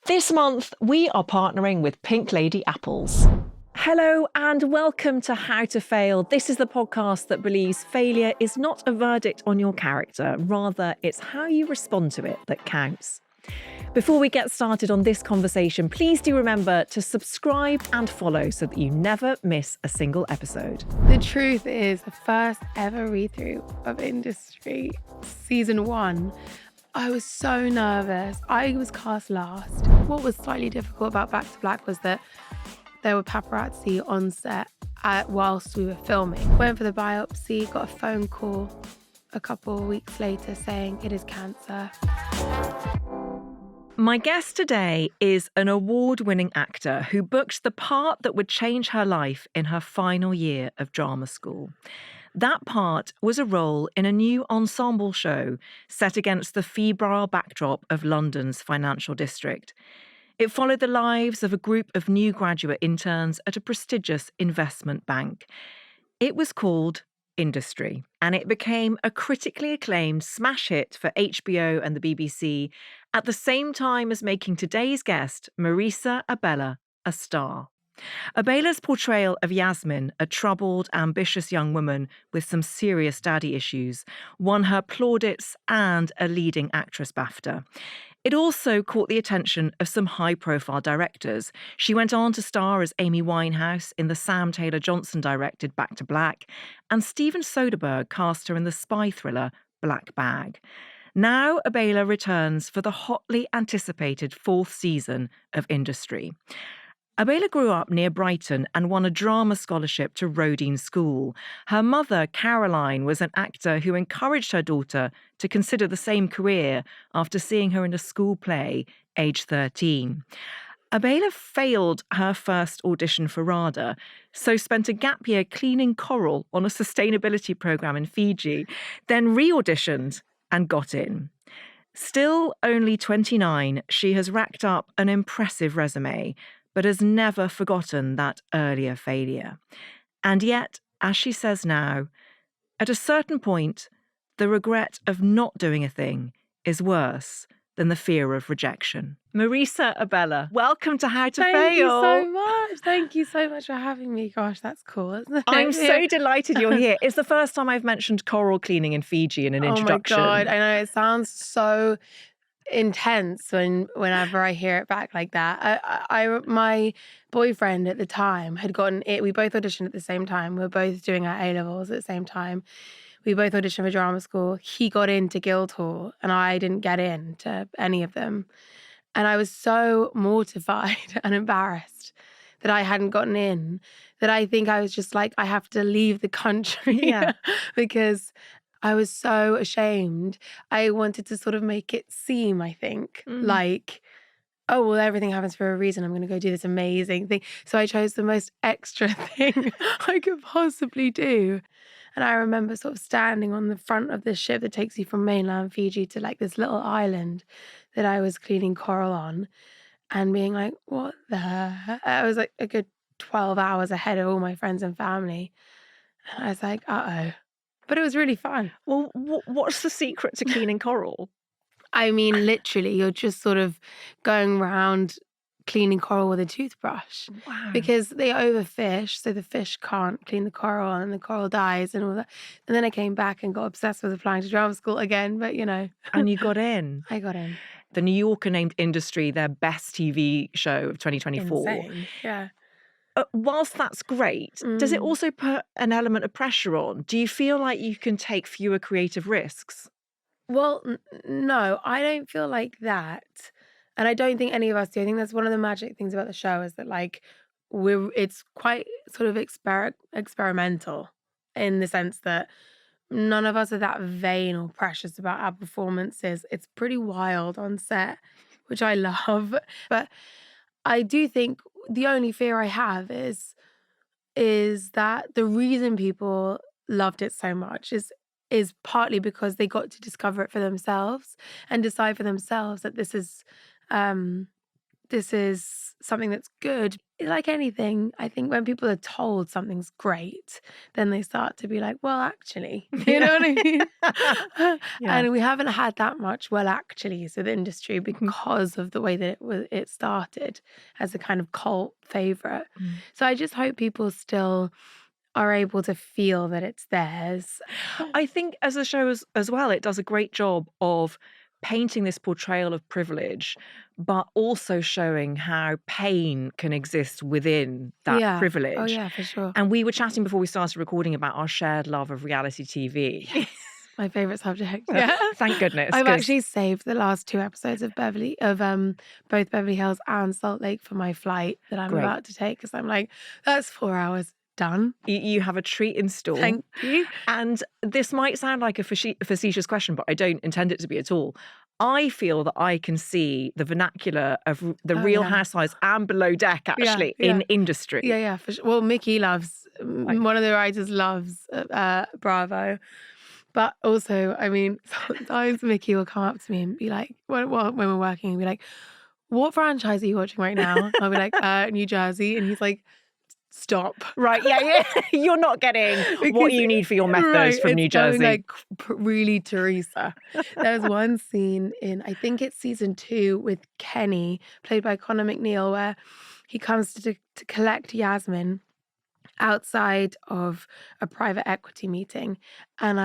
This month, we are partnering with Pink Lady Apples. Hello and welcome to How to Fail. This is the podcast that believes failure is not a verdict on your character. Rather, it's how you respond to it that counts. Before we get started on this conversation, please do remember to subscribe and follow so that you never miss a single episode. The truth is, the first ever read-through of Industry season 1, I was so nervous. I was cast last. What was slightly difficult about Back to Black was that there were paparazzi on set whilst we were filming. Went for the biopsy, got a phone call a couple of weeks later saying it is cancer. My guest today is an award-winning actor who booked the part that would change her life in her final year of drama school. That part was a role in a new ensemble show set against the febrile backdrop of London's financial district. It followed the lives of a group of new graduate interns at a prestigious investment bank. It was called Industry, and it became a critically acclaimed smash hit for HBO and the BBC at the same time as making today's guest, Marisa Abela, a star. Abela's portrayal of Yasmin, a troubled, ambitious young woman with some serious daddy issues, won her plaudits and a leading actress BAFTA. It also caught the attention of some high-profile directors. She went on to star as Amy Winehouse in the Sam Taylor Johnson-directed Back to Black, and Steven Soderbergh cast her in the spy thriller Black Bag. Now Abela returns for the hotly anticipated 4th season of Industry. Abela grew up near Brighton and won a drama scholarship to Rodine School. Her mother, Caroline, was an actor who encouraged her daughter to consider the same career after seeing her in a school play, age 13. Abela failed her first audition for RADA, so spent a gap year cleaning coral on a sustainability programme in Fiji, then re-auditioned and got in. Still only 29, she has racked up an impressive resume, but has never forgotten that earlier failure. And yet, as she says now, at a certain point, the regret of not doing a thing is worse than the fear of rejection. Marisa Abela, welcome to How to Fail. Thank you so much. Thank you so much for having me. Gosh, that's cool, isn't it? I'm so delighted you're here. It's the first time I've mentioned coral cleaning in Fiji in an introduction. Oh my God, I know, it sounds so intense whenever I hear it back like that. My boyfriend at the time had gotten it. We both auditioned at the same time. We were both doing our A-levels at the same time. We both auditioned for drama school. He got into Guildhall and I didn't get into any of them. And I was so mortified and embarrassed that I hadn't gotten in, that I think I was just like, I have to leave the country because I was so ashamed. I wanted to sort of make it seem, I think, like, oh, well, everything happens for a reason. I'm going to go do this amazing thing. So I chose the most extra thing I could possibly do. And I remember sort of standing on the front of this ship that takes you from mainland Fiji to like this little island that I was cleaning coral on and being like, what the heck? I was like a good 12 hours ahead of all my friends and family. And I was like, uh-oh. But it was really fun. Well, what's the secret to cleaning coral? I mean, literally, you're just sort of going around cleaning coral with a toothbrush. Wow. Because they overfish, so the fish can't clean the coral and the coral dies and all that. And then I came back and got obsessed with applying to drama school again, but you know. And you got in. I got in. The New Yorker named Industry their best TV show of 2024. Insane, yeah. Whilst that's great, does it also put an element of pressure on? Do you feel like you can take fewer creative risks? Well, no, I don't feel like that. And I don't think any of us do. I think that's one of the magic things about the show is that like it's quite sort of experimental in the sense that none of us are that vain or precious about our performances. It's pretty wild on set, which I love. But I do think the only fear I have is that the reason people loved it so much is partly because they got to discover it for themselves and decide for themselves that this this is something that's good. Like anything, I think when people are told something's great, then they start to be like, well, actually, you know what I mean? Yeah. And we haven't had that much well, actually, so the industry because of the way that it started as a kind of cult favorite. So I just hope people still are able to feel that it's theirs. I think as a show as well, it does a great job of painting this portrayal of privilege, but also showing how pain can exist within that Yeah. privilege. Oh, yeah, for sure. And we were chatting before we started recording about our shared love of reality TV. Yes. My favorite subject. Yeah. Thank goodness. I've 'cause- actually saved the last 2 episodes of both Beverly Hills and Salt Lake for my flight that I'm Great. about to take, because I'm like, that's 4 hours done. You have a treat in store. Thank you. And this might sound like a facetious question, but I don't intend it to be at all. I feel that I can see the vernacular of the Real yeah. Housewives and Below Deck actually yeah. in industry. Yeah, for sure. Well, Mickey loves, one of the writers loves Bravo. But also, I mean, sometimes Mickey will come up to me and be like, when we're working, and be like, what franchise are you watching right now? I'll be like, New Jersey. And he's like, stop. Right, yeah. You're not getting what you need for your methos from New Jersey. Like, really, Teresa. There's one scene in, I think it's season 2 with Kenny, played by Connor McNeil, where he comes to collect Yasmin outside of a private equity meeting. And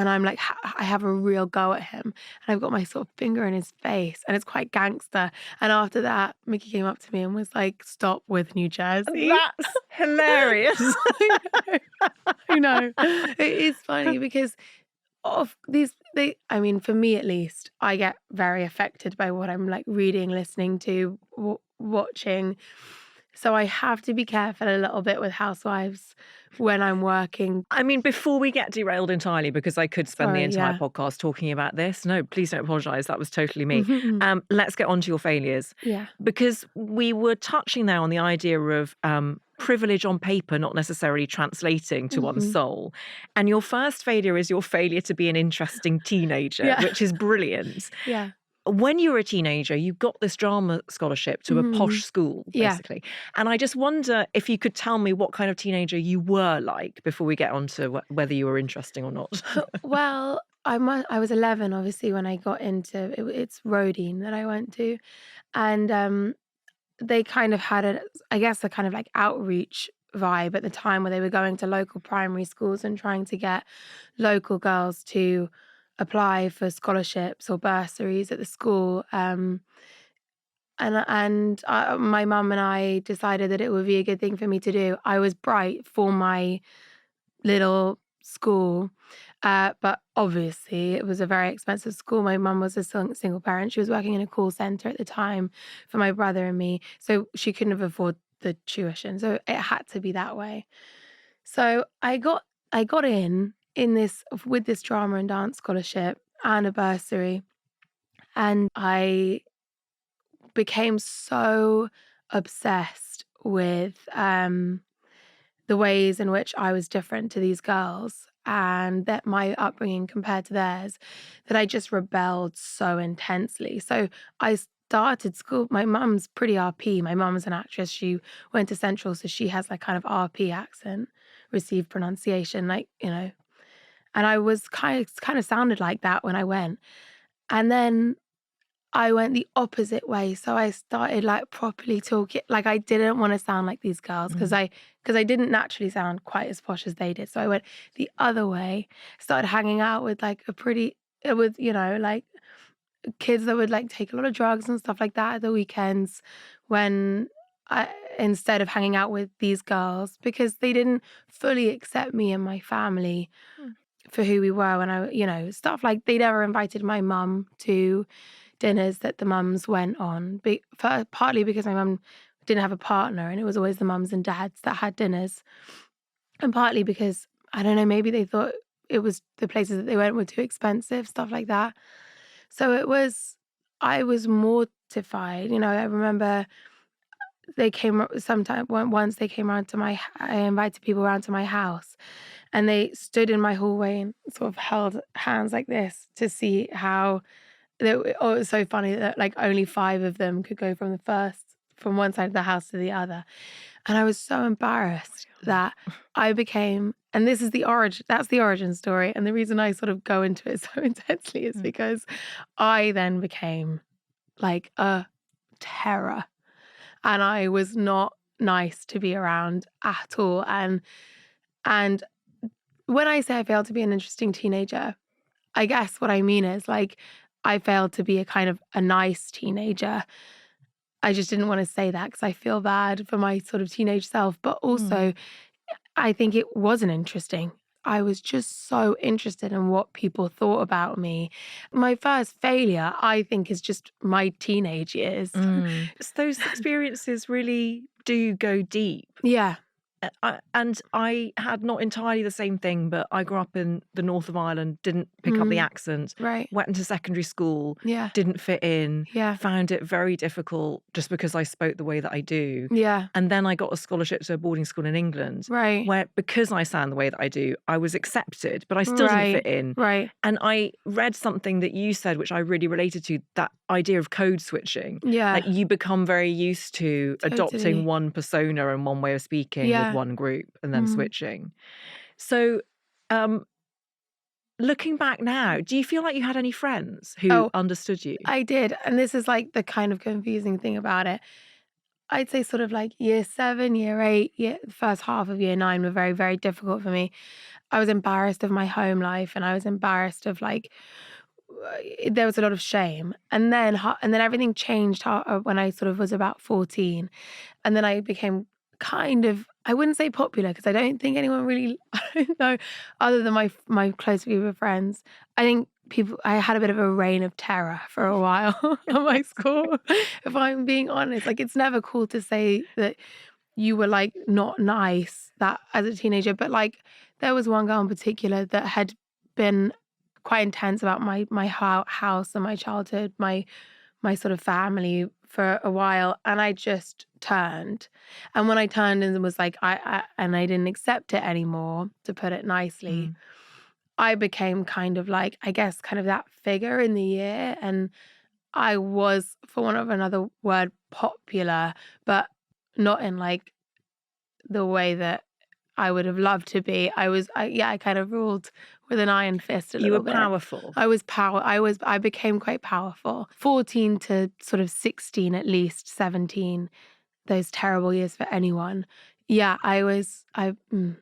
I'm like, I have a real go at him. And I've got my sort of finger in his face, and it's quite gangster. And after that, Mickey came up to me and was like, stop with New Jersey. That's hilarious. I know. It is funny because of these, I mean, for me at least, I get very affected by what I'm like reading, listening to, watching. So I have to be careful a little bit with Housewives when I'm working. I mean, before we get derailed entirely, because I could spend the entire podcast talking about this. No, please don't apologise. That was totally me. Let's get on to your failures. Yeah. Because we were touching there on the idea of privilege on paper not necessarily translating to one's soul. And your first failure is your failure to be an interesting teenager, which is brilliant. Yeah. When you were a teenager, you got this drama scholarship to a posh school, basically. And I just wonder if you could tell me what kind of teenager you were like before we get on to whether you were interesting or not. Well, I was 11, obviously, when I got into it's Rodine that I went to. And they kind of had a kind of like outreach vibe at the time, where they were going to local primary schools and trying to get local girls to apply for scholarships or bursaries at the school. My mum and I decided that it would be a good thing for me to do. I was bright for my little school, but obviously it was a very expensive school. My mum was a single parent. She was working in a call center at the time for my brother and me, so she couldn't have afforded the tuition. So it had to be that way. So I got in this with this drama and dance scholarship and a bursary, and I became so obsessed with the ways in which I was different to these girls and that my upbringing compared to theirs, that I just rebelled so intensely. So I started school. My mum's pretty RP. My mum's an actress. She went to Central, so she has like kind of RP accent, received pronunciation, like, you know. And I was kind of sounded like that when I went. And then I went the opposite way. So I started like properly talking, like I didn't want to sound like these girls because I didn't naturally sound quite as posh as they did. So I went the other way, started hanging out with like like kids that would like take a lot of drugs and stuff like that at the weekends, instead of hanging out with these girls, because they didn't fully accept me and my family for who we were when I, stuff like they never invited my mum to dinners that the mums went on, partly because my mum didn't have a partner and it was always the mums and dads that had dinners, and partly because, I don't know, maybe they thought it was the places that they went were too expensive, stuff like that. So I was mortified. I remember they came once they came around to I invited people around to my house, and they stood in my hallway and sort of held hands like this to see how it was so funny that like only 5 of them could go from one side of the house to the other. And I was so embarrassed that I became, and this is that's the origin story. And the reason I sort of go into it so intensely is because I then became like a terror. And I was not nice to be around at all. And when I say I failed to be an interesting teenager, I guess what I mean is like I failed to be a kind of a nice teenager. I just didn't want to say that because I feel bad for my sort of teenage self. But also, I think it wasn't interesting. I was just so interested in what people thought about me. My first failure, I think, is just my teenage years. Those experiences really do go deep. Yeah. And I had not entirely the same thing, but I grew up in the north of Ireland, didn't pick up the accent, Right. went into secondary school, Yeah. didn't fit in, Yeah. found it very difficult just because I spoke the way that I do. Yeah. And then I got a scholarship to a boarding school in England, Right. where because I sound the way that I do, I was accepted, but I still didn't fit in. Right. And I read something that you said, which I really related to, that idea of code switching. Yeah. Like you become very used to Totally. adopting one persona and one way of speaking with one group and then switching. So looking back now, do you feel like you had any friends who understood you? I did. And this is like the kind of confusing thing about it. I'd say sort of like year 7, year 8, the first half of year 9 were very, very difficult for me. I was embarrassed of my home life and I was embarrassed of like, there was a lot of shame. And then everything changed when I sort of was about 14. And then I became kind of, I wouldn't say popular because I don't think anyone really, I don't know, other than my close group of friends. I think I had a bit of a reign of terror for a while at my school, if I'm being honest. Like, it's never cool to say that you were like not nice that as a teenager, but like there was one girl in particular that had been quite intense about my house and my childhood, my sort of family for a while, and I just turned. And when I turned and was like I didn't accept it anymore, to put it nicely, I became kind of like, I guess, kind of that figure in the year. And I was, for want of another word, popular, but not in like the way that I would have loved to be. I kind of ruled with an iron fist a little bit. You were powerful. I became quite powerful. 14 to sort of 16, at least 17, those terrible years for anyone. Yeah, But do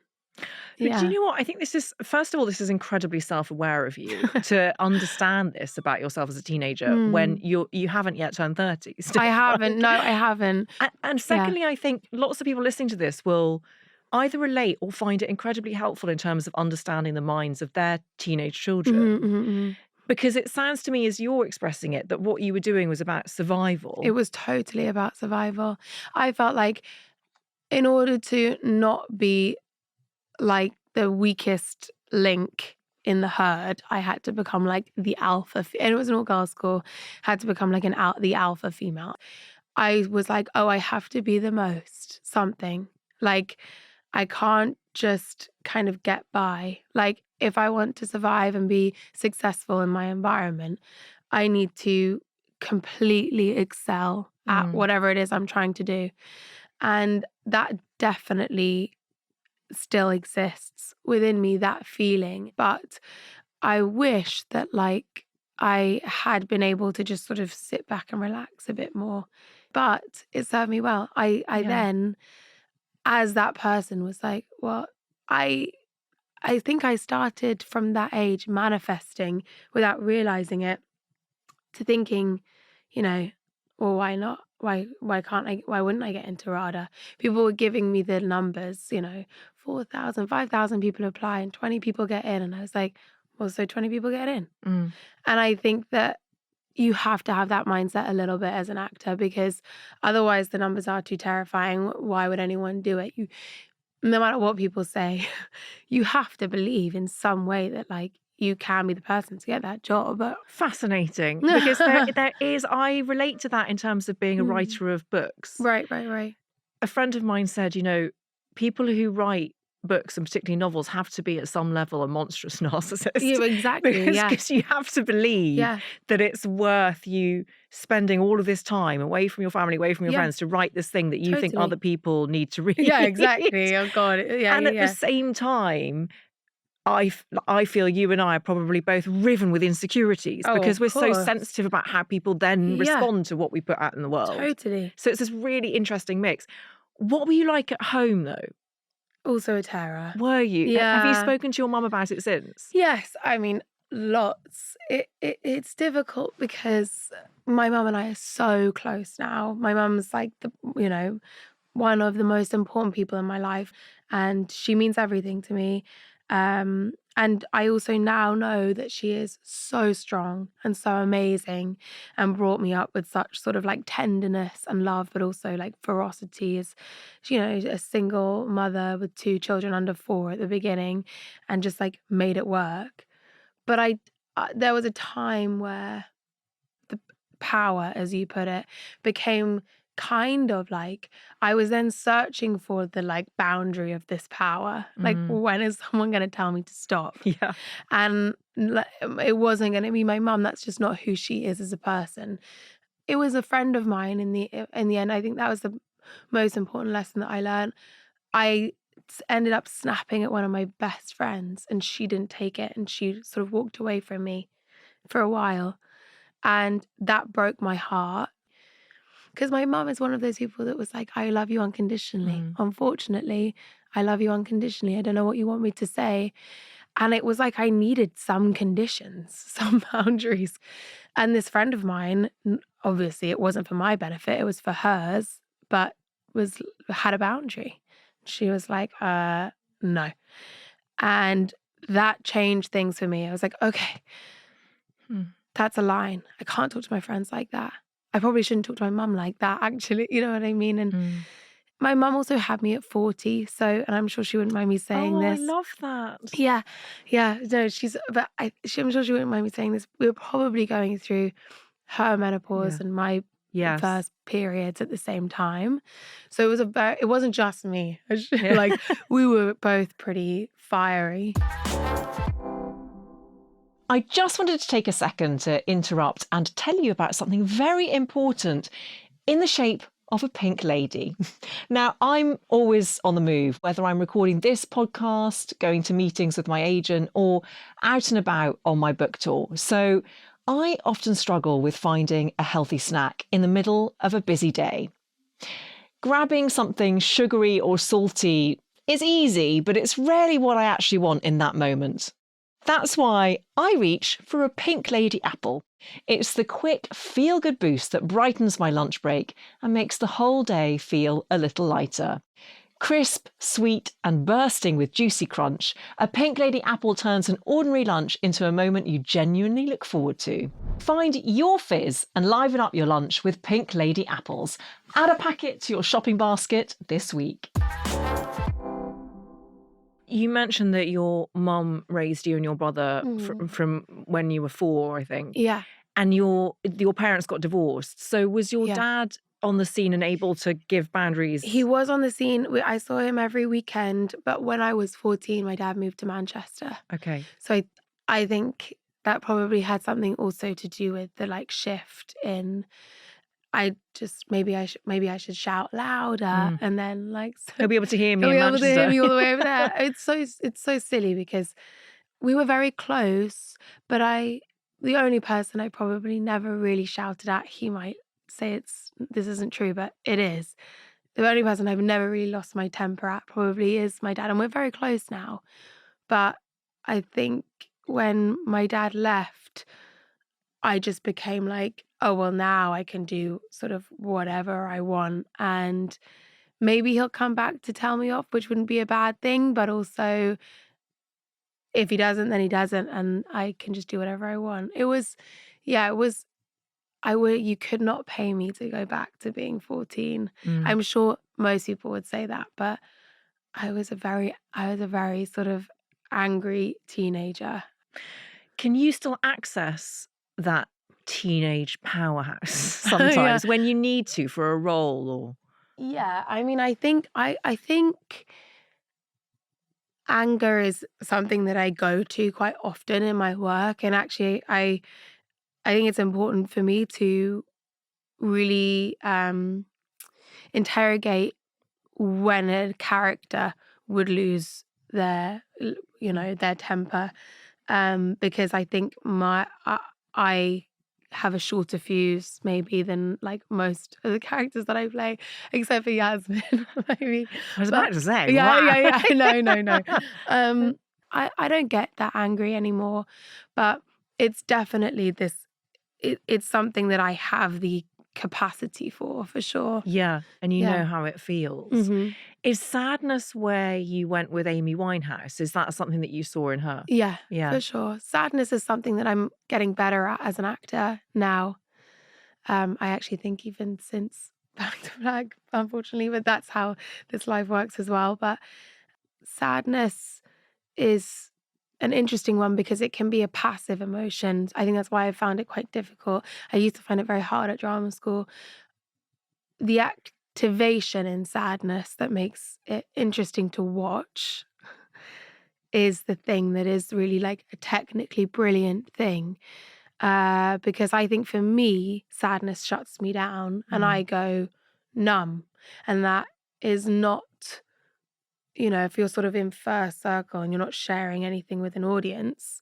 you know what? I think first of all, this is incredibly self-aware of you to understand this about yourself as a teenager when you haven't yet turned 30. Still, I haven't. No, I haven't. And secondly, I think lots of people listening to this will either relate or find it incredibly helpful in terms of understanding the minds of their teenage children. Because it sounds to me, as you're expressing it, that what you were doing was about survival. It was totally about survival. I felt like in order to not be like the weakest link in the herd, I had to become like the alpha. And it was an all-girls school. Had to become like the alpha female. I was like, oh, I have to be the most something. Like, I can't just kind of get by. Like, if I want to survive and be successful in my environment, I need to completely excel at whatever it is I'm trying to do. And that definitely still exists within me, that feeling. But I wish that like I had been able to just sort of sit back and relax a bit more. But it served me well. I then, as that person, was like, well, I think I started from that age manifesting without realizing it, to thinking, well, why not? Why wouldn't I get into RADA? People were giving me the numbers, 4,000, 5,000 people apply and 20 people get in. And I was like, well, so 20 people get in. And I think that you have to have that mindset a little bit as an actor, because otherwise the numbers are too terrifying. Why would anyone do it? No matter what people say, you have to believe in some way that like you can be the person to get that job. Fascinating, because there is, I relate to that in terms of being a writer of books. Right. A friend of mine said, people who write books, and particularly novels, have to be at some level a monstrous narcissist. Yeah, exactly. Yeah. Because you have to believe Yeah. that it's worth you spending all of this time away from your family, away from your Yeah. friends, to write this thing that you think Totally. other people need to read. Yeah, exactly. Oh God. Yeah, And at the same time, I feel you and I are probably both riven with insecurities Oh, because of we're so course. sensitive about how people then Yeah. respond to what we put out in the world. Totally. So it's this really interesting mix. What were you like at home, though? Also a terror. Were you? Yeah. Have you spoken to your mum about it since? Yes, I mean, lots. It's difficult because my mum and I are so close now. My mum's like one of the most important people in my life, and she means everything to me. And I also now know that she is so strong and so amazing and brought me up with such sort of like tenderness and love, but also like ferocity as, a single mother with 2 children under 4 at the beginning and just like made it work. But there was a time where the power, as you put it, became kind of like I was then searching for the like boundary of this power. Like, when is someone going to tell me to stop? Yeah. And it wasn't going to be my mum. That's just not who she is as a person. It was a friend of mine in the end. I think that was the most important lesson that I learned. I ended up snapping at one of my best friends, and she didn't take it, and she sort of walked away from me for a while. And that broke my heart because my mum is one of those people that was like, I love you unconditionally. Unfortunately, I love you unconditionally. I don't know what you want me to say. And it was like I needed some conditions, some boundaries. And this friend of mine, obviously it wasn't for my benefit, it was for hers, but had a boundary. She was like, no. And that changed things for me. I was like, okay, that's a line. I can't talk to my friends like that. I probably shouldn't talk to my mum like that, actually. You know what I mean? And my mum also had me at 40. So, and I'm sure she wouldn't mind me saying this. I love that. Yeah. Yeah. No, I'm sure she wouldn't mind me saying this. We were probably going through her menopause and my first periods at the same time. So it wasn't just me. Like, we were both pretty fiery. I just wanted to take a second to interrupt and tell you about something very important in the shape of a pink lady. Now, I'm always on the move, whether I'm recording this podcast, going to meetings with my agent, or out and about on my book tour. So I often struggle with finding a healthy snack in the middle of a busy day. Grabbing something sugary or salty is easy, but it's rarely what I actually want in that moment. That's why I reach for a pink lady apple. It's the quick, feel-good boost that brightens my lunch break and makes the whole day feel a little lighter. Crisp, sweet, and bursting with juicy crunch, a pink lady apple turns an ordinary lunch into a moment you genuinely look forward to. Find your fizz and liven up your lunch with pink lady apples. Add a packet to your shopping basket this week. You mentioned that your mum raised you and your brother from when you were 4, I think. Yeah. And your parents got divorced. So was your dad on the scene and able to give boundaries? He was on the scene. I saw him every weekend. But when I was 14, my dad moved to Manchester. Okay. So I think that probably had something also to do with the like shift in. Maybe I should shout louder, and then like he'll be able to hear me he'll in be able Manchester. to hear me all the way over there. It's so silly because we were very close, but the only person I probably never really shouted at, he might say this isn't true, but it is. The only person I've never really lost my temper at probably is my dad, and we're very close now. But I think when my dad left, I just became like, oh, well, now I can do sort of whatever I want. And maybe he'll come back to tell me off, which wouldn't be a bad thing. But also, if he doesn't, then he doesn't. And I can just do whatever I want. You could not pay me to go back to being 14. I'm sure most people would say that. But I was a very sort of angry teenager. Can you still access that teenage powerhouse sometimes when you need to for a role? Or yeah, I mean, I think anger is something that I go to quite often in my work. And actually, I think it's important for me to really interrogate when a character would lose their temper, because I think I have a shorter fuse maybe than like most of the characters that I play, except for Yasmin, maybe. I was But about to say, yeah, wow. yeah, yeah. No. I don't get that angry anymore, but it's definitely it's something that I have the capacity for sure. Yeah, and you Yeah. know how it feels. hmm Is sadness where you went with Amy Winehouse? Is that something that you saw in her? Yeah, Yeah. for sure. Sadness is something that I'm getting better at as an actor now. I actually think even since Back to Black, unfortunately, but that's how this life works as well. But sadness is an interesting one because it can be a passive emotion. I think that's why I found it quite difficult. I used to find it very hard at drama school. The activation in sadness that makes it interesting to watch is the thing that is really like a technically brilliant thing. Because I think for me, sadness shuts me down and I go numb. And that is not, if you're sort of in first circle and you're not sharing anything with an audience,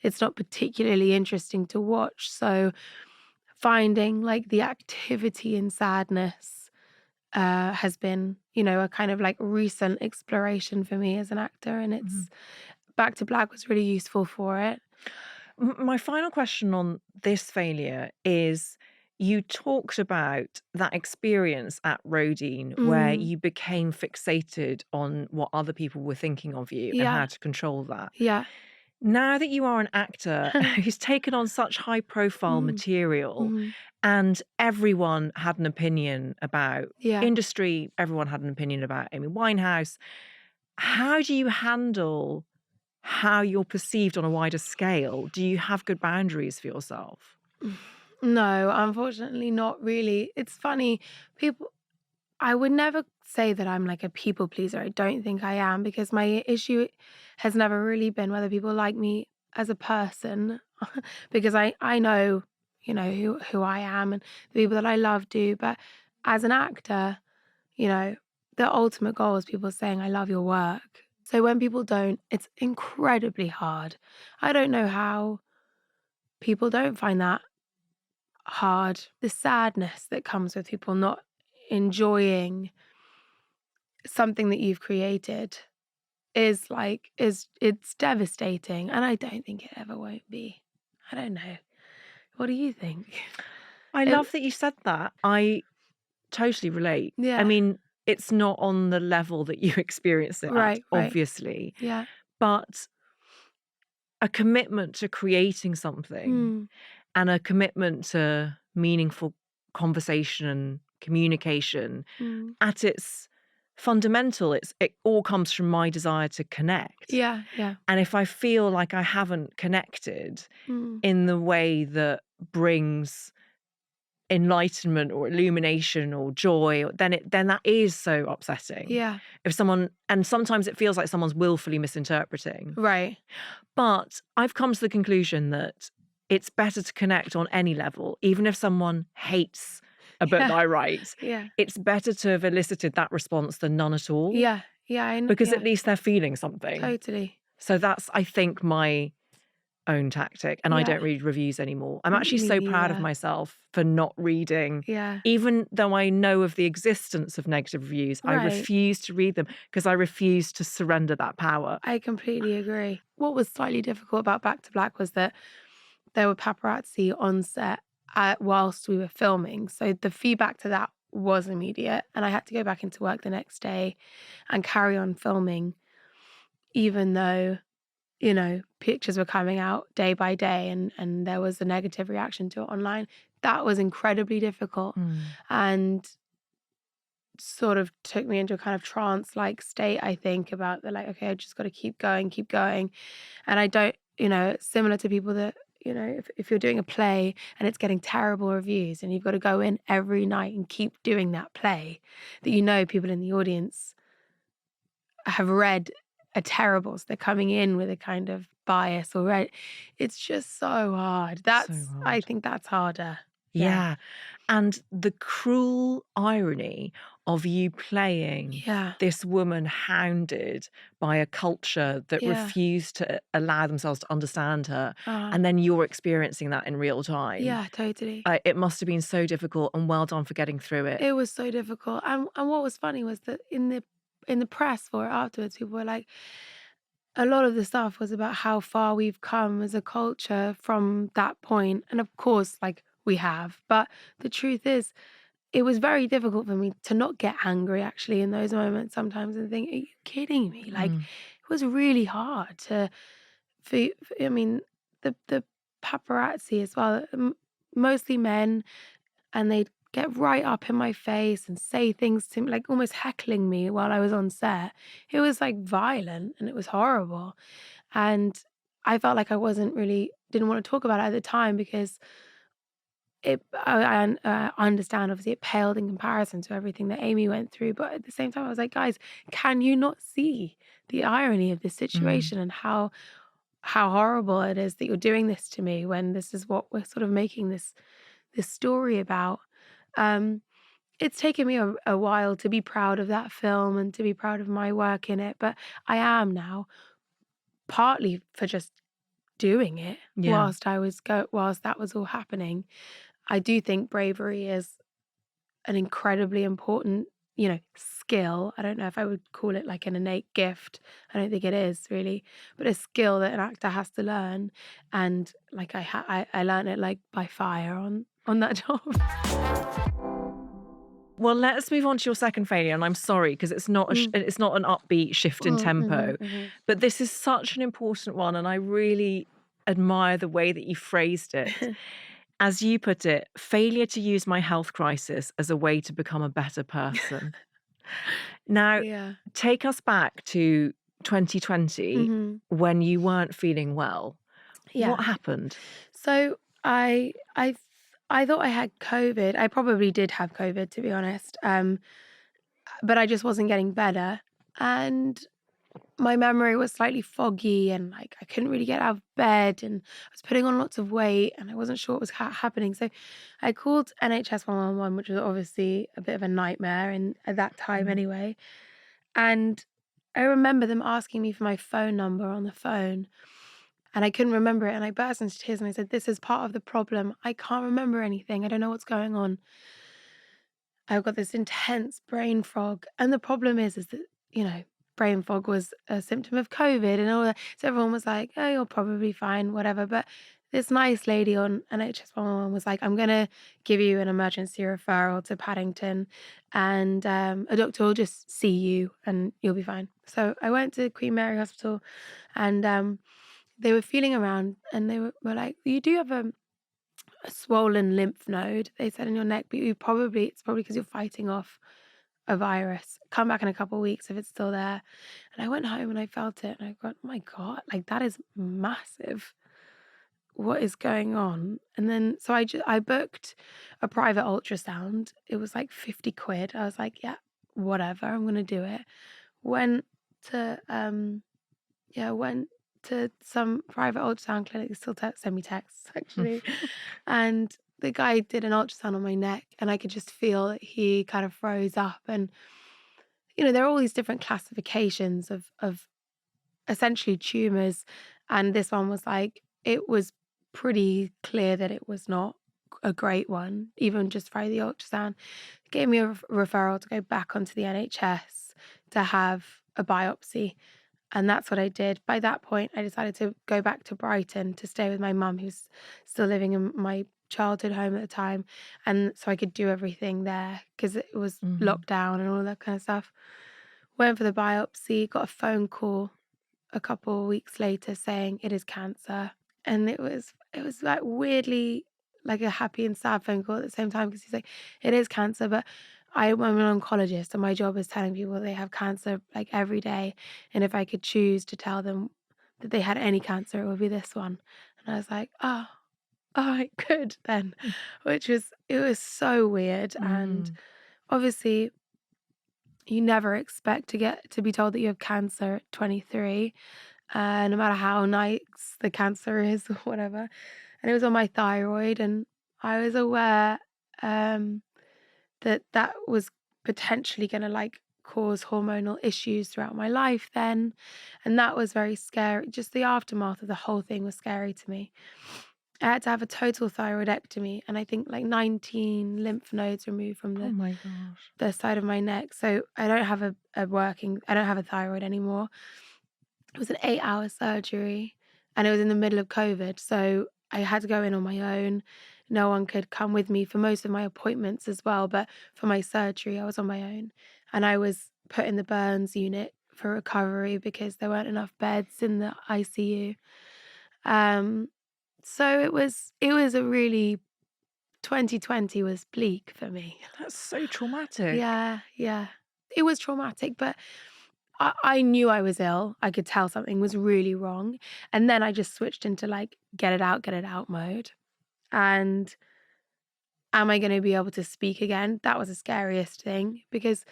it's not particularly interesting to watch. So finding like the activity in sadness has been, a kind of like recent exploration for me as an actor. And it's Back to Black was really useful for it. My final question on this failure is you talked about that experience at Rodine where Mm, you became fixated on what other people were thinking of you and yeah, how to control that. yeah. Now that you are an actor who's taken on such high profile Mm, material mhm, and everyone had an opinion about yeah. industry, everyone had an opinion about Amy Winehouse, how do you handle how you're perceived on a wider scale? Do you have good boundaries for yourself? No, unfortunately, not really. It's funny. People, I would never say that I'm like a people pleaser. I don't think I am because my issue has never really been whether people like me as a person, because I know, who I am and the people that I love do. But as an actor, you know, the ultimate goal is people saying, I love your work. So when people don't, it's incredibly hard. I don't know how people don't find that hard. The sadness that comes with people not enjoying something that you've created is it's devastating, and I don't think it ever won't be. I don't know. What do you think? I It, love that you said that. I totally relate. I yeah. mean, it's not on the level that you experience it at, Right. obviously, Yeah. but a commitment to creating something Mm, and a commitment to meaningful conversation and communication mm. at its fundamental, it all comes from my desire to connect. Yeah, yeah. And if I feel like I haven't connected Mm. in the way that brings enlightenment or illumination or joy, then that is so upsetting. Yeah. If someone, and sometimes it feels like someone's willfully misinterpreting. Right. But I've come to the conclusion that it's better to connect on any level, even if someone hates a book Yeah. that I write. Yeah. It's better to have elicited that response than none at all, Yeah. Yeah. because Yeah. at least they're feeling something. Totally. So that's, I think, my own tactic. And I Yeah. don't read reviews anymore. I'm actually Me so proud of neither. myself for not reading. Yeah. Even though I know of the existence of negative reviews, I Right. refuse to read them because I refuse to surrender that power. I completely agree. What was slightly difficult about Back to Black was that there were paparazzi on set whilst we were filming. So the feedback to that was immediate. And I had to go back into work the next day and carry on filming, even though, pictures were coming out day by day and there was a negative reaction to it online. That was incredibly difficult and sort of took me into a kind of trance-like state, I think, about the like, okay, I just got to keep going, keep going. And I don't, similar to people that, if you're doing a play and it's getting terrible reviews and you've got to go in every night and keep doing that play that people in the audience have read are terrible. So they're coming in with a kind of bias already. It's just so hard. So I hard. think that's harder. Yeah. And the cruel irony of you playing Yeah. this woman hounded by a culture that Yeah. refused to allow themselves to understand her, Uh, and then you're experiencing that in real time. yeah, totally. It must have been so difficult, and well done for getting through it. It was so difficult. And what was funny was that in the press for it afterwards, people were like, a lot of the stuff was about how far we've come as a culture from that point. And of course, like we have. But the truth is, it was very difficult for me to not get angry actually in those moments sometimes and think, are you kidding me? Like Mm. it was really hard I mean, the paparazzi as well, mostly men, and they'd get right up in my face and say things to me, like almost heckling me while I was on set. It was like violent and it was horrible. And I felt like I didn't want to talk about it at the time because I understand obviously it paled in comparison to everything that Amy went through. But at the same time, I was like, guys, can you not see the irony of this Mm. situation and how horrible it is that you're doing this to me when this is what we're sort of making this story about? Um, it's taken me a while to be proud of that film and to be proud of my work in it, but I am now, partly for just doing it Yeah. whilst that was all happening. I do think bravery is an incredibly important, skill. I don't know if I would call it like an innate gift. I don't think it is really, but a skill that an actor has to learn. And like I learned it like by fire on that job. Well, let's move on to your second failure, and I'm sorry because it's not Mm, it's not an upbeat shift in tempo, mhm. but this is such an important one, and I really admire the way that you phrased it. As you put it, failure to use my health crisis as a way to become a better person. Now, Yeah. take us back to 2020 Mhm. when you weren't feeling well. Yeah. What happened? So I thought I had COVID. I probably did have COVID, to be honest. But I just wasn't getting better. And my memory was slightly foggy and like I couldn't really get out of bed and I was putting on lots of weight and I wasn't sure what was happening. So I called NHS 111, which was obviously a bit of a nightmare at that time Mm. anyway. And I remember them asking me for my phone number on the phone and I couldn't remember it. And I burst into tears and I said, this is part of the problem. I can't remember anything. I don't know what's going on. I've got this intense brain fog. And the problem is that, brain fog was a symptom of COVID and all that. So everyone was like, oh, you're probably fine, whatever. But this nice lady on NHS 111 was like, I'm going to give you an emergency referral to Paddington and a doctor will just see you and you'll be fine. So I went to Queen Mary Hospital and they were feeling around and they were like, you do have a swollen lymph node, they said, in your neck, but it's probably because you're fighting off a virus. Come back in a couple of weeks if it's still there. And I went home and I felt it and I got, oh my God, like that is massive. What is going on? And then so I booked a private ultrasound. It was like 50 quid. I was like, yeah, whatever, I'm gonna do it. Went to went to some private ultrasound clinic. They still send me texts actually. And the guy did an ultrasound on my neck and I could just feel that he kind of froze up. And, there are all these different classifications of essentially tumors. And this one was like, it was pretty clear that it was not a great one, even just by the ultrasound. Gave me a referral to go back onto the NHS to have a biopsy. And that's what I did. By that point, I decided to go back to Brighton to stay with my mum, who's still living in my childhood home at the time. And so I could do everything there because it was Mhm. locked down and all that kind of stuff. Went for the biopsy, got a phone call a couple of weeks later saying it is cancer. And it was like weirdly like a happy and sad phone call at the same time because he's like, it is cancer, but I'm an oncologist and my job is telling people they have cancer like every day. And if I could choose to tell them that they had any cancer, it would be this one. And I was like, oh, I could then, it was so weird. And Mm. obviously you never expect to be told that you have cancer at 23, no matter how nice the cancer is or whatever. And it was on my thyroid, and I was aware that that was potentially going to like cause hormonal issues throughout my life then, and that was very scary. Just the aftermath of the whole thing was scary to me. I had to have a total thyroidectomy, and I think like 19 lymph nodes removed from Oh my gosh. the side of my neck. So I don't have I don't have a thyroid anymore. It was an 8-hour surgery, and it was in the middle of COVID. So I had to go in on my own. No one could come with me for most of my appointments as well. But for my surgery, I was on my own. And I was put in the burns unit for recovery because there weren't enough beds in the ICU. Um, so it was a really 2020 was bleak for me. That's so traumatic. Yeah, yeah. It was traumatic, but I knew I was ill. I could tell something was really wrong. And then I just switched into like get it out mode. And am I going to be able to speak again? That was the scariest thing because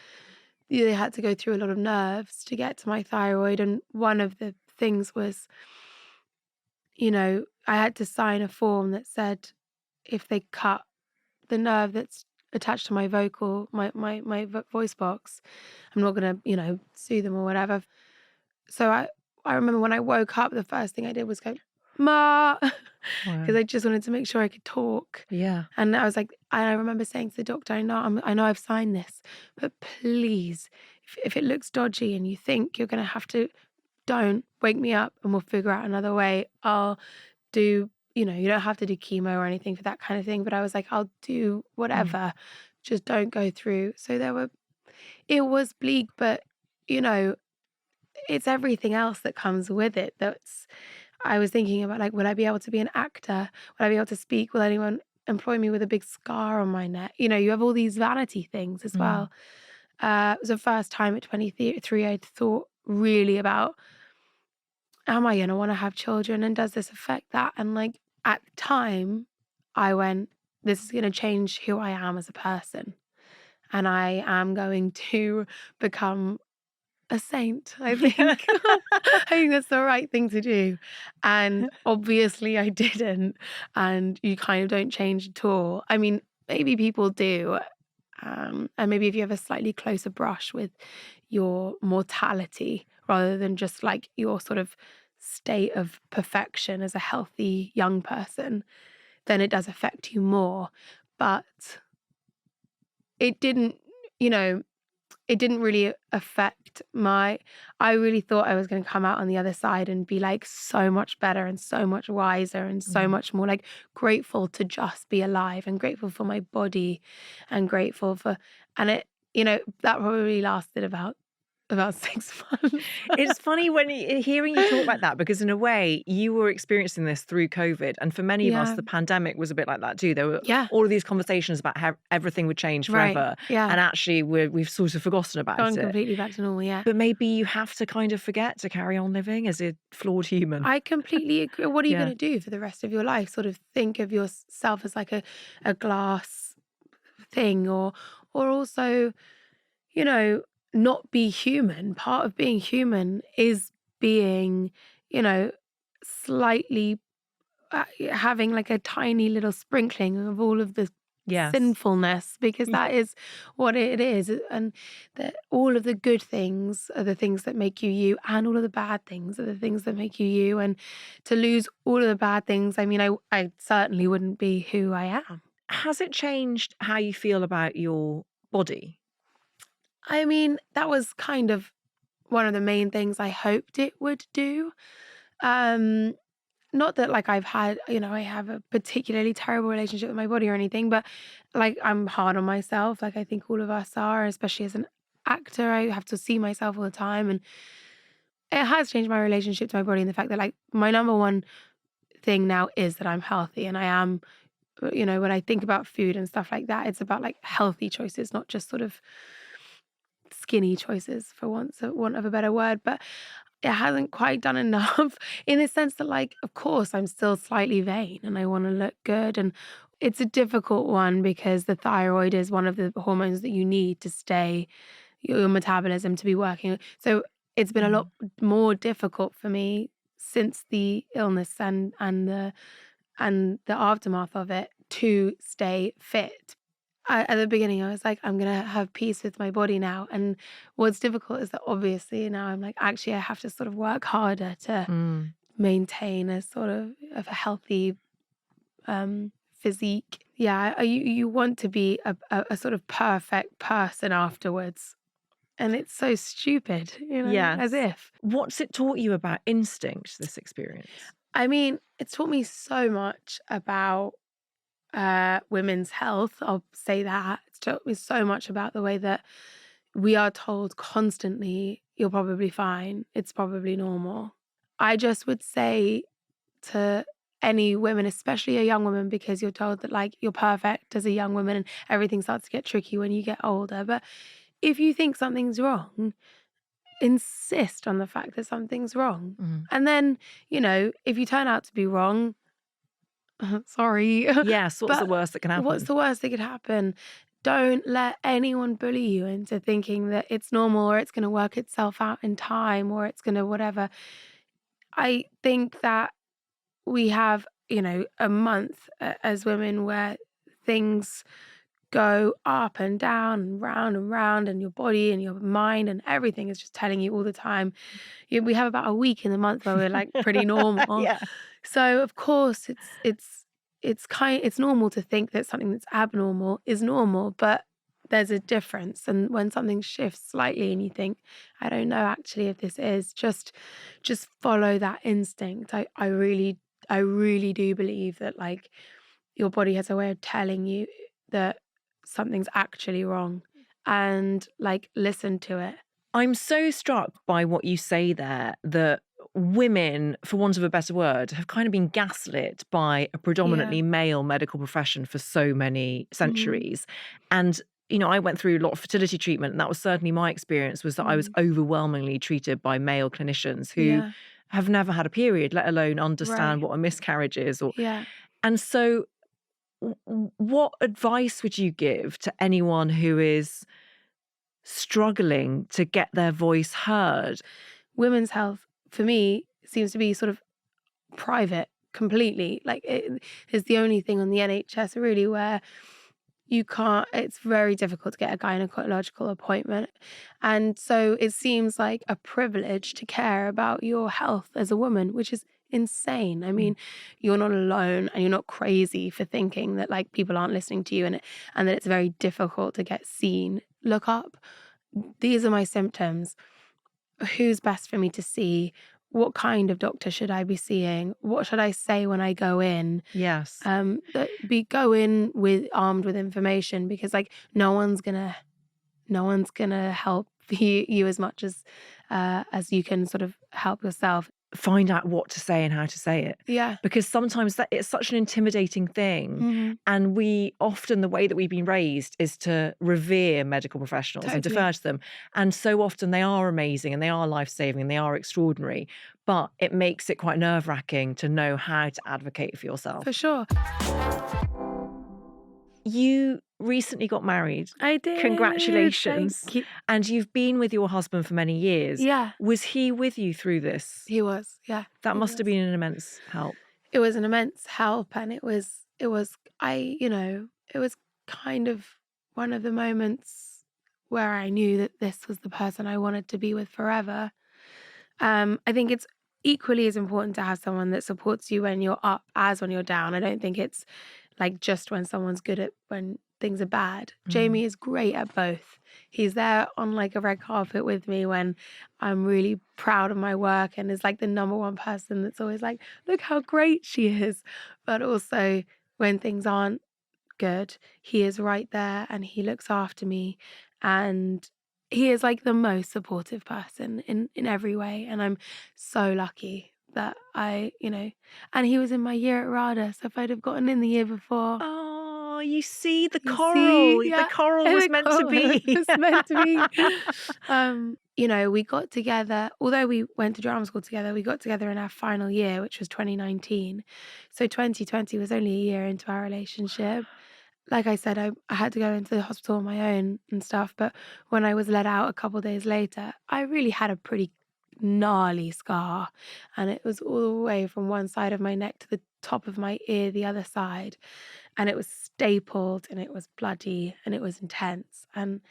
they had to go through a lot of nerves to get to my thyroid. And one of the things was, I had to sign a form that said if they cut the nerve that's attached to my voice box, I'm not going to, sue them or whatever. So I remember when I woke up, the first thing I did was go, "Ma," Wow. because I just wanted to make sure I could talk. Yeah. And I was like, I remember saying to the doctor, I know I've signed this, but please, if it looks dodgy and you think you're going to have to, don't wake me up and we'll figure out another way. I'll do, you don't have to do chemo or anything for that kind of thing. But I was like, I'll do whatever, just don't go through. So it was bleak, but, it's everything else that comes with it. I was thinking about like, would I be able to be an actor? Would I be able to speak? Will anyone employ me with a big scar on my neck? You have all these vanity things as well. It was the first time at 23 I'd thought really about, am I going to want to have children? And does this affect that? And like at the time, I went, this is going to change who I am as a person. And I am going to become a saint, I think. I think that's the right thing to do. And obviously I didn't. And you kind of don't change at all. I mean, maybe people do. And maybe if you have a slightly closer brush with your mortality rather than just like your sort of state of perfection as a healthy young person, then it does affect you more. But it didn't, you know, it didn't really affect I really thought I was going to come out on the other side and be like so much better and so much wiser and so much more like grateful to just be alive and grateful for my body and grateful for, and that probably lasted about 6 months. It's funny when hearing you talk about that, because in a way you were experiencing this through COVID. And for many of us, Yeah. the pandemic was a bit like that too. There were Yeah. all of these conversations about how everything would change Right. forever. Yeah. And actually we've sort of forgotten about Gone it. completely back to normal. Yeah. But maybe you have to kind of forget to carry on living as a flawed human. I completely agree. What are you Yeah. going to do for the rest of your life? Sort of think of yourself as like a glass thing, or also, not be human. Part of being human is being, slightly having like a tiny little sprinkling of all of the Yes. sinfulness, because that is what it is. And that all of the good things are the things that make you you, and all of the bad things are the things that make you you. And to lose all of the bad things, I mean, I certainly wouldn't be who I am. Has it changed how you feel about your body? I mean, that was kind of one of the main things I hoped it would do. Not that like I have a particularly terrible relationship with my body or anything, but like I'm hard on myself. Like I think all of us are, especially as an actor. I have to see myself all the time. And it has changed my relationship to my body, and the fact that like my number one thing now is that I'm healthy, and I am, when I think about food and stuff like that, it's about like healthy choices, not just sort of skinny choices, for want of a better word. But it hasn't quite done enough in the sense that, like, of course, I'm still slightly vain and I want to look good. And it's a difficult one because the thyroid is one of the hormones that you need to stay, your metabolism to be working. So it's been a lot more difficult for me since the illness and the aftermath of it to stay fit. At the beginning, I was like, I'm going to have peace with my body now. And what's difficult is that obviously now I'm like, actually, I have to sort of work harder to maintain a sort of a healthy physique. Yeah, you want to be a sort of perfect person afterwards. And it's so stupid, Yes. as if. What's it taught you about instinct, this experience? I mean, it's taught me so much about women's health. I'll say that. It's taught me so much about the way that we are told constantly, you're probably fine. It's probably normal. I just would say to any women, especially a young woman, because you're told that like you're perfect as a young woman and everything starts to get tricky when you get older. But if you think something's wrong, insist on the fact that something's wrong. And then, if you turn out to be wrong, sorry. Yes, what's the worst that can happen? What's the worst that could happen? Don't let anyone bully you into thinking that it's normal or it's going to work itself out in time or it's going to whatever. I think that we have, a month as women where things go up and down and round and your body and your mind and everything is just telling you all the time. We have about a week in the month where we're like pretty normal. Yeah. So of course it's normal to think that something that's abnormal is normal, but there's a difference. And when something shifts slightly and you think, I don't know actually if this is, just follow that instinct. I really do believe that like your body has a way of telling you that something's actually wrong, and like listen to it. I'm so struck by what you say there, that women, for want of a better word, have kind of been gaslit by a predominantly male medical profession for so many centuries. And I went through a lot of fertility treatment, and that was certainly my experience, was that I was overwhelmingly treated by male clinicians who have never had a period, let alone understand what a miscarriage is. And so what advice would you give to anyone who is struggling to get their voice heard? Women's health, for me, seems to be sort of private completely. Like it is the only thing on the NHS really where it's very difficult to get a gynecological appointment. And so it seems like a privilege to care about your health as a woman, which is insane. I mean, you're not alone and you're not crazy for thinking that like people aren't listening to you and that it's very difficult to get seen. Look up, these are my symptoms. Who's best for me to see? What kind of doctor should I be seeing? What should I say when I go in? Yes. Go in armed with information, because like no one's gonna help you as much as you can sort of help yourself. Find out what to say and how to say it. Yeah. Because sometimes it's such an intimidating thing. And the way that we've been raised is to revere medical professionals and defer to them. And so often they are amazing and they are life-saving and they are extraordinary. But it makes it quite nerve-wracking to know how to advocate for yourself. For sure. You recently got married. I did. Congratulations. Thank you. And you've been with your husband for many years. Yeah. Was he with you through this? He was, yeah. That must have been an immense help. It was an immense help, and it was kind of one of the moments where I knew that this was the person I wanted to be with forever. I think it's equally as important to have someone that supports you when you're up as when you're down. I don't think it's like just when someone's good at when things are bad. Jamie is great at both. He's there on like a red carpet with me when I'm really proud of my work and is like the number one person that's always like, look how great she is. But also when things aren't good, he is right there and he looks after me, and he is like the most supportive person in every way. And I'm so lucky that and he was in my year at RADA, so if I'd have gotten in the year before. Oh, you see the coral. The coral was meant to be. It was meant to be. We got together, although we went to drama school together, we got together in our final year, which was 2019. So 2020 was only a year into our relationship. like I said, I had to go into the hospital on my own and stuff. But when I was let out a couple of days later, I really had a pretty gnarly scar. And it was all the way from one side of my neck to the top of my ear, the other side. And it was stapled and it was bloody and it was intense. Um,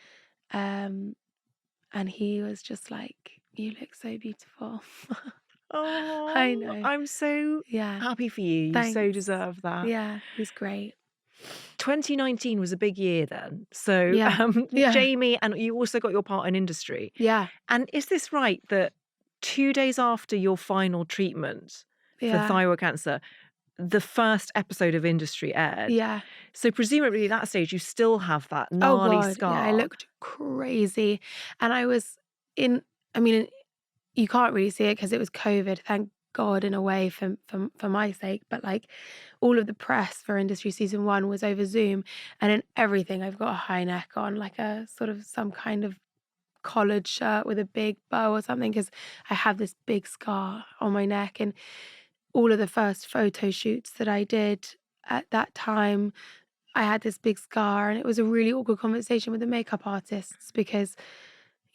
and he was just like, "You look so beautiful." I Oh, know. I'm so Yeah. happy for you. You so Thanks. deserve that. Yeah, he's great. 2019 was a big year then. So, Yeah. Yeah. Jamie, and you also got your part in Industry. Yeah. And is this right that 2 days after your final treatment for Yeah. thyroid cancer, the first episode of Industry aired? Yeah. So presumably at that stage you still have that Oh gnarly god, yeah, I scar. looked crazy. And I was in I mean, you can't really see it because it was COVID, thank God in a way for my sake, but, like, all of the press for Industry season 1 was over Zoom, and in everything I've got a high neck on, like a sort of some kind of collared shirt with a big bow or something, because I have this big scar on my neck, and all of the first photo shoots that I did at that time, I had this big scar, and it was a really awkward conversation with the makeup artists because,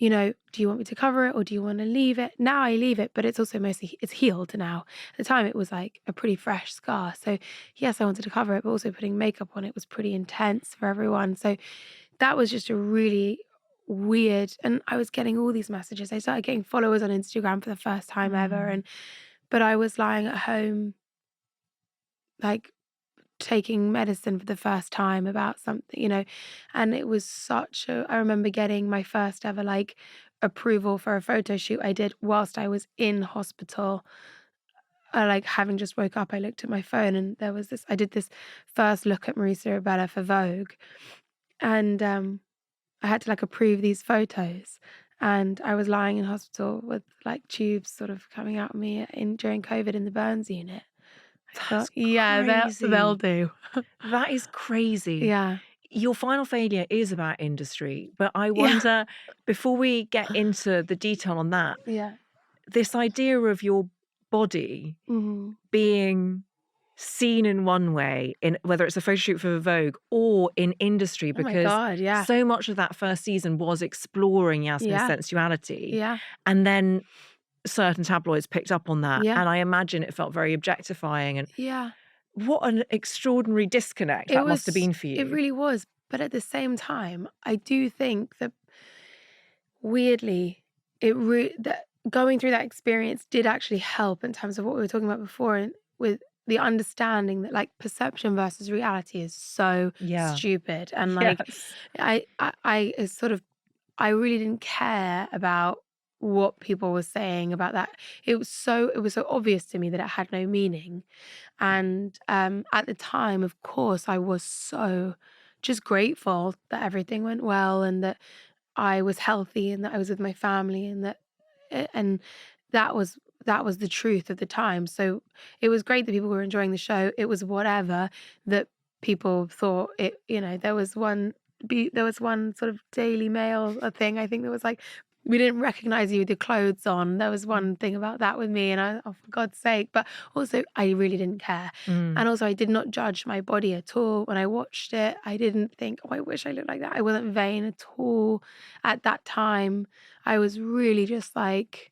do you want me to cover it or do you want to leave it? Now I leave it, but it's also mostly it's healed now. At the time, it was like a pretty fresh scar. So yes, I wanted to cover it, but also putting makeup on it was pretty intense for everyone. So that was just a really weird. And I was getting all these messages. I started getting followers on Instagram for the first time ever, Mm. but I was lying at home, like taking medicine for the first time about something, and it was I remember getting my first ever like approval for a photo shoot I did whilst I was in hospital. I like having just woke up, I looked at my phone and I did this first look at Marisa Abela for Vogue, and I had to like approve these photos. And I was lying in hospital with like tubes sort of coming out of me during COVID in the burns unit. I thought, That's yeah, they'll crazy. do. That is crazy. Yeah. Your final failure is about Industry, but I Yeah. wonder, before we get into the detail on that, Yeah. this idea of your body Mhm. being seen in one way, in whether it's a photo shoot for Vogue or in Industry, Oh my because god, yeah. so much of that first season was exploring Yasmin's Yeah. sensuality. Yeah. And then certain tabloids picked up on that. Yeah. And I imagine it felt very objectifying. And Yeah. what an extraordinary disconnect that must have been for It you. really was, but at the same time, I do think that weirdly, that going through that experience did actually help in terms of what we were talking about before, and with the understanding that like perception versus reality is so Yeah. stupid, and like Yes. I is sort of I really didn't care about what people were saying about that. It was so obvious to me that it had no meaning. And at the time, of course, I was so just grateful that everything went well and that I was healthy and that I was with my family and and that was the truth of the time. So it was great that people were enjoying the show. It was whatever that people thought it, there was one sort of Daily Mail thing. I think that was like, we didn't recognize you with your clothes on. There was one thing about that with me, and oh, for God's sake. But also, I really didn't care. Mm. And also, I did not judge my body at all. When I watched it, I didn't think, oh, I wish I looked like that. I wasn't vain at all at that time. I was really just like,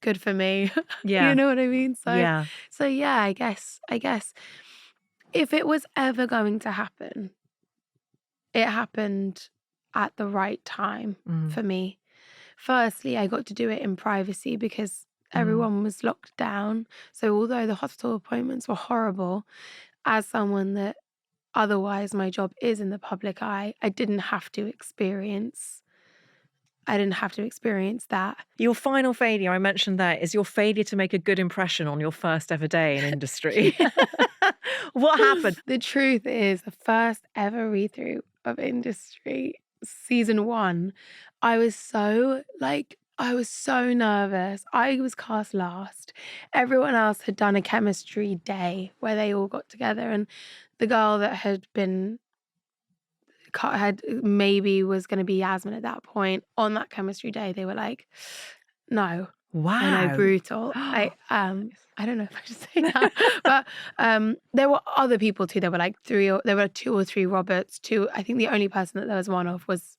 good for me. You Yeah. know what I mean? Yeah. So yeah, I guess if it was ever going to happen, it happened at the right time Mm. for me. Firstly, I got to do it in privacy because Mm. everyone was locked down. So although the hospital appointments were horrible, as someone that otherwise my job is in the public eye, I didn't have to experience that. Your final failure, I mentioned there, is your failure to make a good impression on your first ever day in Industry. What happened? The truth is, the first ever read through of Industry season 1, I was so nervous. I was cast last. Everyone else had done a chemistry day where they all got together, and the girl that had maybe was going to be Yasmin at that point on that chemistry day, they were like, no. Wow. I know, brutal. I don't know if I should say that, but there were other people too. There were like there were 2 or 3 Roberts. I think the only person that there was one of was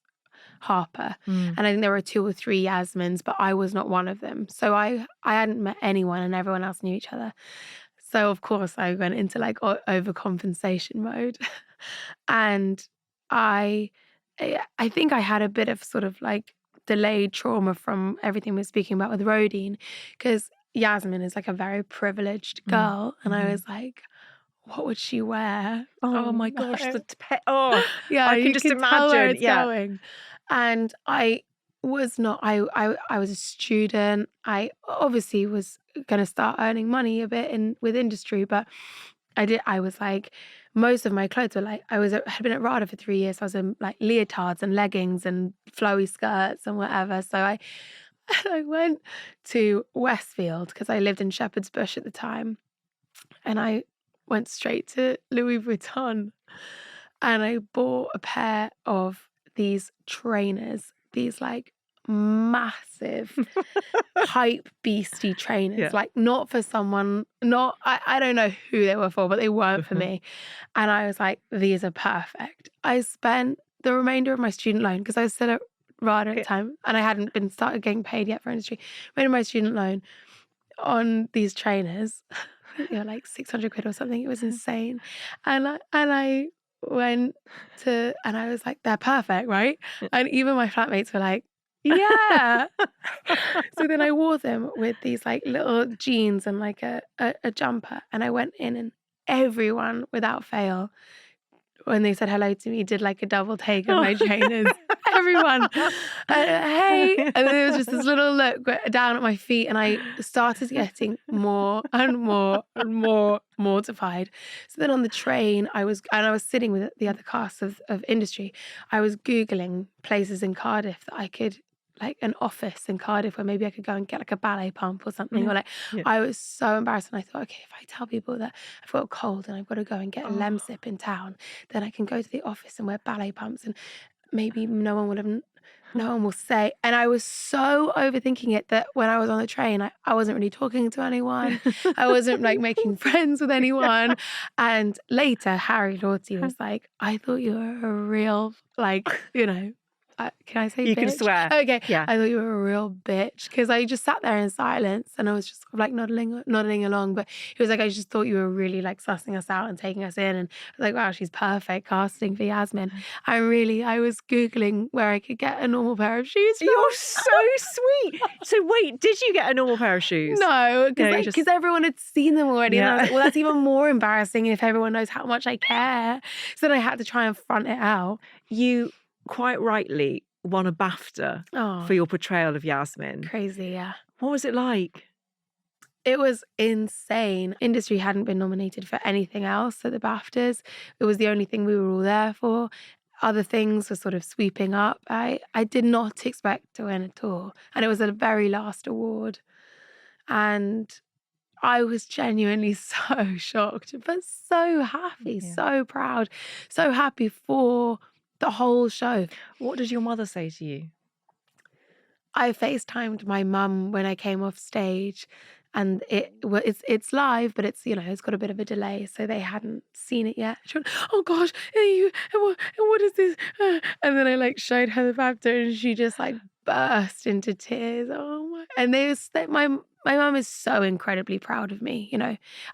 Harper, and I think there were 2 or 3 Yasmins, but I was not one of them. So I hadn't met anyone, and everyone else knew each other. So of course I went into like overcompensation mode, and I think I had a bit of sort of like delayed trauma from everything we were speaking about with Rodine, because Yasmin is like a very privileged girl, and I was like, what would she wear? Oh my gosh, no. yeah, I can just tell where imagine. it's going. And I was not. I was a student. I obviously was going to start earning money a bit with industry, but I was like, most of my clothes were like, had been at RADA for 3 years. So I was in like leotards and leggings and flowy skirts and whatever. So I went to Westfield because I lived in Shepherd's Bush at the time, and I went straight to Louis Vuitton, and I bought a pair of these trainers, these like massive hype beastie trainers, like not for someone, I don't know who they were for, but they weren't for me. And I was like, these are perfect. I spent the remainder of my student loan, because I was still at RADA at the time, and I hadn't been started getting paid yet for industry. Remainder of my student loan on these trainers. I think they were like 600 quid or something. It was insane. And I went to, and I was like, they're perfect, right? And even my flatmates were like, yeah. So then I wore them with these like little jeans and like a jumper. And I went in, and everyone without fail, when they said hello to me, did like a double take of my trainers. Everyone, hey. And then there was just this little look down at my feet, and I started getting more and more and more mortified. So then on the train, I was sitting with the other cast of industry. I was Googling places in Cardiff that I could, like an office in Cardiff where maybe I could go and get like a ballet pump or something. Or like, I was so embarrassed, and I thought, okay, if I tell people that I've got a cold and I've got to go and get a Lemsip in town, then I can go to the office and wear ballet pumps, and maybe no one will say. And I was so overthinking it that when I was on the train, I wasn't really talking to anyone. I wasn't like making friends with anyone. And later, Harry Lorty was like, I thought you were a real, like, can I say You bitch? can swear. Okay. Yeah. I thought you were a real bitch, because I just sat there in silence, and I was just like nodding along. But he was like, I just thought you were really like sussing us out and taking us in. And I was like, wow, she's perfect casting for Yasmin. I was Googling where I could get a normal pair of shoes from. You're so sweet. So wait, did you get a normal pair of shoes? No, because everyone had seen them already. And I was like, well, that's even more embarrassing if everyone knows how much I care. So then I had to try and front it out. You quite rightly won a BAFTA for your portrayal of Yasmin. Crazy, yeah. What was it like? It was insane. Industry hadn't been nominated for anything else at the BAFTAs. It was the only thing we were all there for. Other things were sort of sweeping up. I did not expect to win at all. And it was a very last award. And I was genuinely so shocked, but so happy, so proud, so happy for the whole show. What did your mother say to you? I FaceTimed my mum when I came off stage, and it's live, but it's it's got a bit of a delay, so they hadn't seen it yet. She went, "Oh gosh, what is this?" And then I like showed her the BAFTA, and she just like burst into tears. Oh my! And my mum is so incredibly proud of me.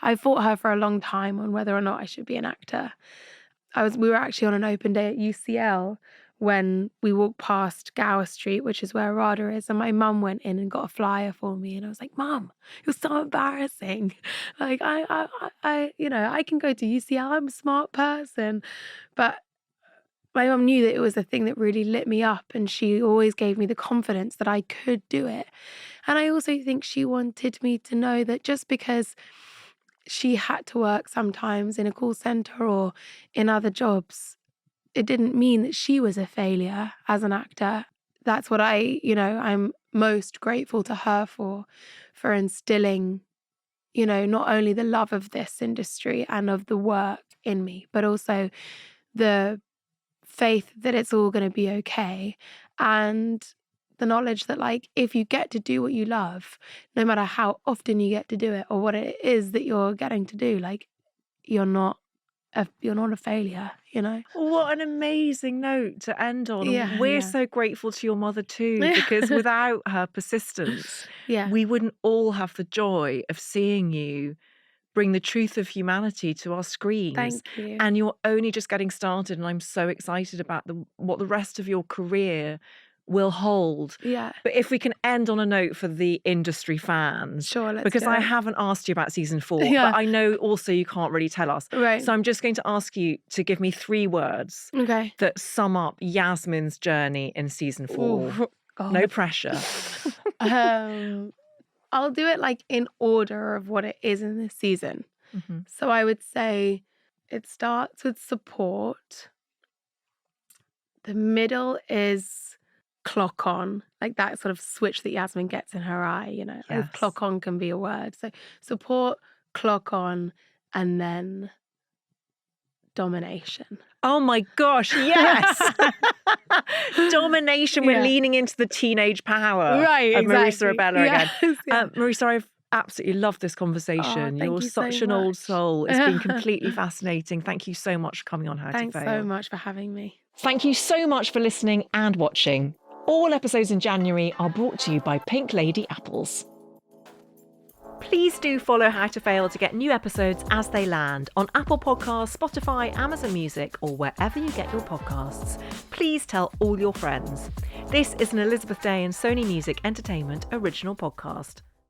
I fought her for a long time on whether or not I should be an actor. We were actually on an open day at UCL when we walked past Gower Street, which is where RADA is, and my mum went in and got a flyer for me, and I was like, "Mum, you're so embarrassing. Like I can go to UCL. I'm a smart person." But my mum knew that it was a thing that really lit me up, and she always gave me the confidence that I could do it. And I also think she wanted me to know that just because she had to work sometimes in a call center or in other jobs, it didn't mean that she was a failure as an actor. That's what I'm most grateful to her for instilling, not only the love of this industry and of the work in me, but also the faith that it's all going to be okay, and the knowledge that like if you get to do what you love, no matter how often you get to do it or what it is that you're getting to do, like you're not a failure, you know? What an amazing note to end on. And Yeah, we're yeah. so grateful to your mother too, Yeah. because without her persistence, Yeah. we wouldn't all have the joy of seeing you bring the truth of humanity to our screens. Thank you. And you're only just getting started. And I'm so excited about what the rest of your career will hold. Yeah. But if we can end on a note for the industry fans, Sure, let's because do I it. haven't asked you about season 4, Yeah. but I know also you can't really tell us. Right. So I'm just going to ask you to give me 3 words Okay. that sum up Yasmin's journey in season 4. Ooh, God. No pressure. I'll do it like in order of what it is in this season. Mm-hmm. So I would say it starts with support. The middle is clock on, like that sort of switch that Yasmin gets in her eye, you know. Yes. Clock on can be a word. So support, clock on, and then domination. Oh my gosh, yes! Domination, we're Yeah. leaning into the teenage power Right, of Marisa exactly. Abela again. Yes, yeah. Marisa, I've absolutely loved this conversation. thank You're you so such an old much. soul. It's been completely fascinating. Thank you so much for coming on How Thanks to Fail. so much for having me. Thank you so much for listening and watching. All episodes in January are brought to you by Pink Lady Apples. Please do follow How to Fail to get new episodes as they land on Apple Podcasts, Spotify, Amazon Music, or wherever you get your podcasts. Please tell all your friends. This is an Elizabeth Day and Sony Music Entertainment original podcast.